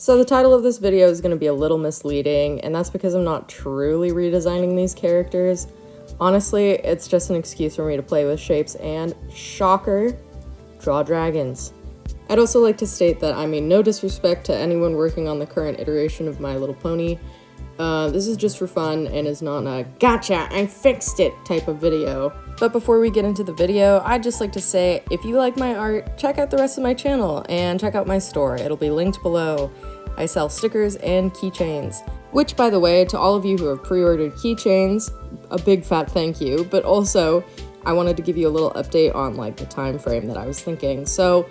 So the title of this video is going to be a little misleading, and that's because I'm not truly redesigning these characters. Honestly, it's just an excuse for me to play with shapes and, shocker, draw dragons. I'd also like to state that I mean no disrespect to anyone working on the current iteration of My Little Pony. This is just for fun and is not a gotcha, I fixed it type of video. But before we get into the video, I'd just like to say, if you like my art, check out the rest of my channel and check out my store. It'll be linked below. I sell stickers and keychains. Which, by the way, to all of you who have pre-ordered keychains, a big fat thank you, but also I wanted to give you a little update on like the time frame that I was thinking. So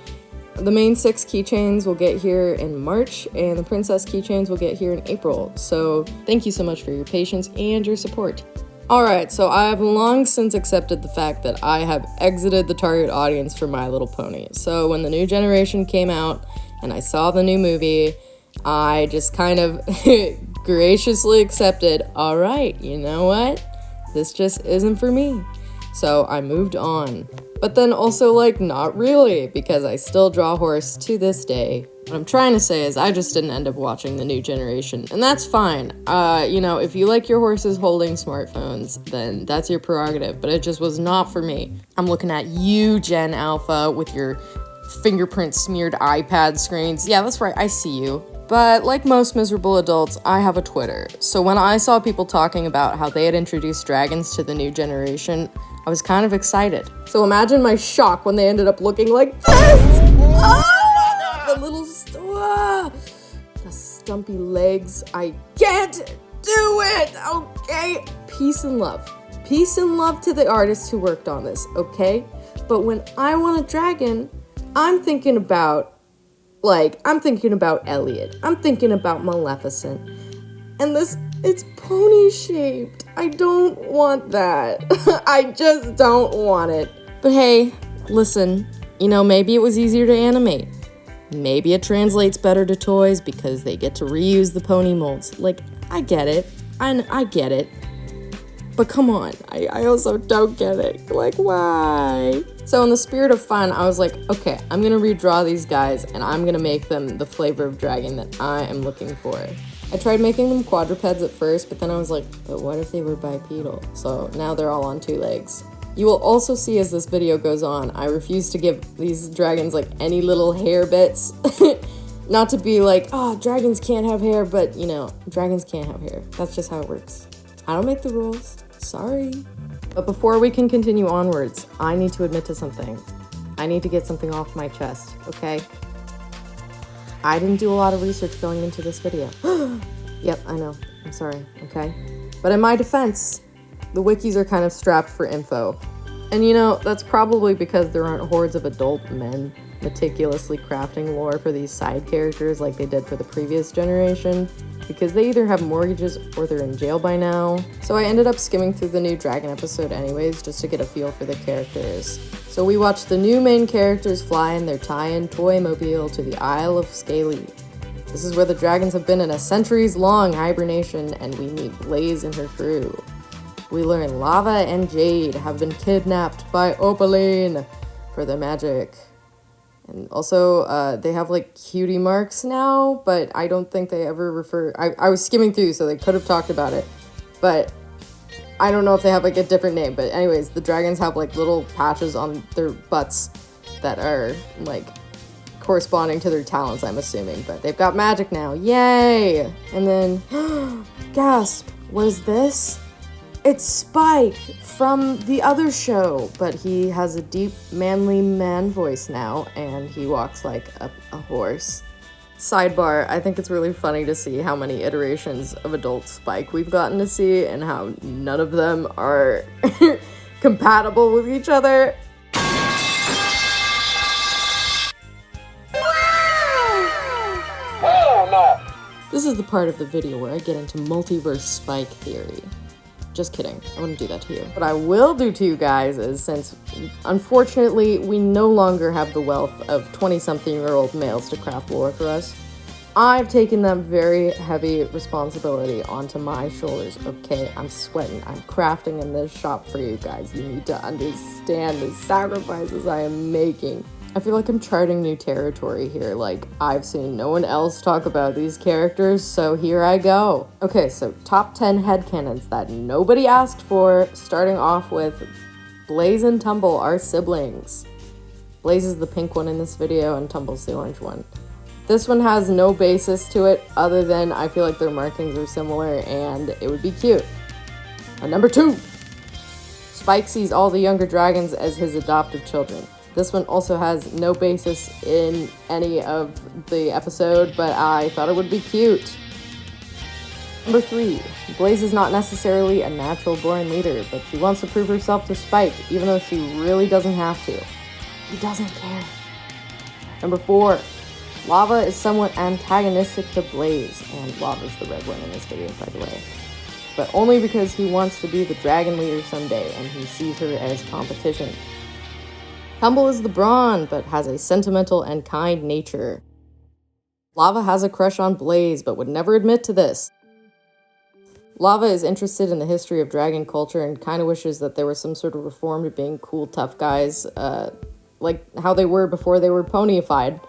the main 6 keychains will get here in March, and the princess keychains will get here in April. So thank you so much for your patience and your support. Alright, so I have long since accepted the fact that I have exited the target audience for My Little Pony. So when the new generation came out and I saw the new movie, I just kind of graciously accepted, alright, you know what? This just isn't for me. So I moved on. But then also, like, not really, because I still draw horse to this day. What I'm trying to say is I just didn't end up watching the new generation, and that's fine. You know, if you like your horses holding smartphones, then that's your prerogative, but it just was not for me. I'm looking at you, Gen Alpha, with your fingerprint-smeared iPad screens. Yeah, that's right, I see you. But like most miserable adults, I have a Twitter. So when I saw people talking about how they had introduced dragons to the new generation, I was kind of excited. So imagine my shock when they ended up looking like this! The little, the stumpy legs. I can't do it, okay? Peace and love. Peace and love to the artists who worked on this, okay? But when I want a dragon, I'm thinking about Elliot. I'm thinking about Maleficent. And this, it's pony shaped. I don't want that. I just don't want it. But hey, listen, you know, maybe it was easier to animate. Maybe it translates better to toys because they get to reuse the pony molds. Like, I get it. I get it. But come on, I also don't get it. Like, why? So in the spirit of fun, I was like, okay, I'm gonna redraw these guys and I'm gonna make them the flavor of dragon that I am looking for. I tried making them quadrupeds at first, but then I was like, but what if they were bipedal? So now they're all on 2 legs. You will also see as this video goes on, I refuse to give these dragons like any little hair bits. Not to be like, oh, dragons can't have hair, but you know, dragons can't have hair. That's just how it works. I don't make the rules. Sorry. But before we can continue onwards, I need to admit to something. I need to get something off my chest, okay? I didn't do a lot of research going into this video. Yep, I know. I'm sorry, okay? But in my defense, the wikis are kind of strapped for info. And you know, that's probably because there aren't hordes of adult men meticulously crafting lore for these side characters like they did for the previous generation, because they either have mortgages or they're in jail by now. So I ended up skimming through the new dragon episode anyways, just to get a feel for the characters. So we watched the new main characters fly in their tie-in toy-mobile to the Isle of Scaly. This is where the dragons have been in a centuries-long hibernation, and we meet Blaze and her crew. We learn Lava and Jade have been kidnapped by Opaline for their magic. And also, they have like cutie marks now, but I don't think they ever refer. I was skimming through, so they could have talked about it, but I don't know if they have like a different name. But anyways, the dragons have like little patches on their butts that are like corresponding to their talents, I'm assuming. But they've got magic now, yay! And then, gasp, what is this? It's Spike from the other show, but he has a deep, manly man voice now, and he walks like a horse. Sidebar, I think it's really funny to see how many iterations of adult Spike we've gotten to see, and how none of them are compatible with each other. This is the part of the video where I get into multiverse Spike theory. Just kidding, I wouldn't do that to you. What I will do to you guys is, since unfortunately we no longer have the wealth of 20-something-year-old males to craft lore for us, I've taken that very heavy responsibility onto my shoulders, okay? I'm sweating, I'm crafting in this shop for you guys. You need to understand the sacrifices I am making. I feel like I'm charting new territory here. Like, I've seen no one else talk about these characters, so here I go. Okay, so top 10 headcanons that nobody asked for, starting off with Blaze and Tumble are siblings. Blaze is the pink one in this video, and Tumble's the orange one. This one has no basis to it, other than I feel like their markings are similar, and it would be cute. Number 2! Spike sees all the younger dragons as his adoptive children. This one also has no basis in any of the episode, but I thought it would be cute. Number 3. Blaze is not necessarily a natural-born leader, but she wants to prove herself to Spike, even though she really doesn't have to. He doesn't care. Number 4. Lava is somewhat antagonistic to Blaze, and Lava's the red one in this video, by the way. But only because he wants to be the dragon leader someday, and he sees her as competition. Tumble is the brawn, but has a sentimental and kind nature. Lava has a crush on Blaze, but would never admit to this. Lava is interested in the history of dragon culture and kind of wishes that there was some sort of reform to being cool, tough guys, like how they were before they were ponyified,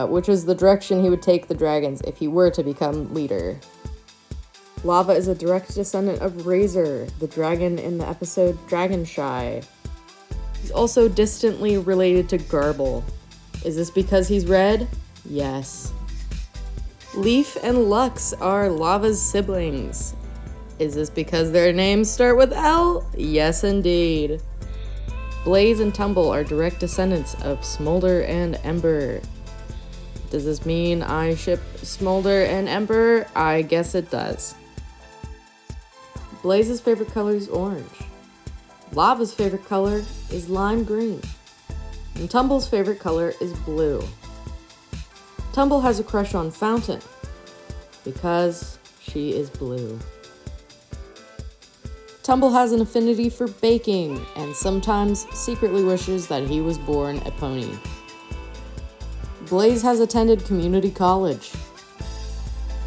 which is the direction he would take the dragons if he were to become leader. Lava is a direct descendant of Razor, the dragon in the episode Dragonshy. He's also distantly related to Garble. Is this because he's red? Yes. Leaf and Lux are Lava's siblings. Is this because their names start with L? Yes, indeed. Blaze and Tumble are direct descendants of Smolder and Ember. Does this mean I ship Smolder and Ember? I guess it does. Blaze's favorite color is orange. Lava's favorite color is lime green. And Tumble's favorite color is blue. Tumble has a crush on Fountain because she is blue. Tumble has an affinity for baking and sometimes secretly wishes that he was born a pony. Blaze has attended community college.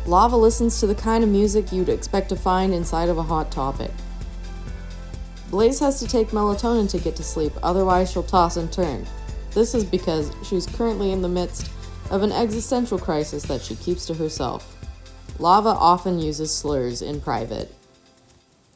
Lava listens to the kind of music you'd expect to find inside of a Hot Topic. Blaze has to take melatonin to get to sleep, otherwise she'll toss and turn. This is because she's currently in the midst of an existential crisis that she keeps to herself. Lava often uses slurs in private.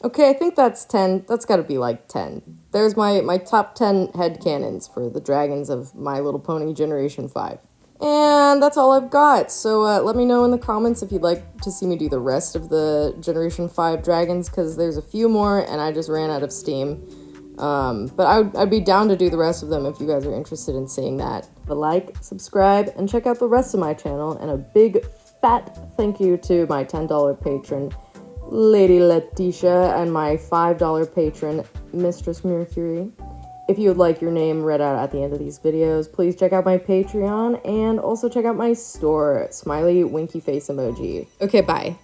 Okay, I think that's 10. That's gotta be like 10. There's my top 10 headcanons for the dragons of My Little Pony Generation 5. And that's all I've got, so let me know in the comments if you'd like to see me do the rest of the Generation 5 dragons, because there's a few more and I just ran out of steam. But I'd be down to do the rest of them if you guys are interested in seeing that. But like, subscribe, and check out the rest of my channel, and a big fat thank you to my $10 patron, Lady Letitia, and my $5 patron, Mistress Mercury. If you would like your name read out at the end of these videos, please check out my Patreon, and also check out my store, smiley winky face emoji. Okay, bye.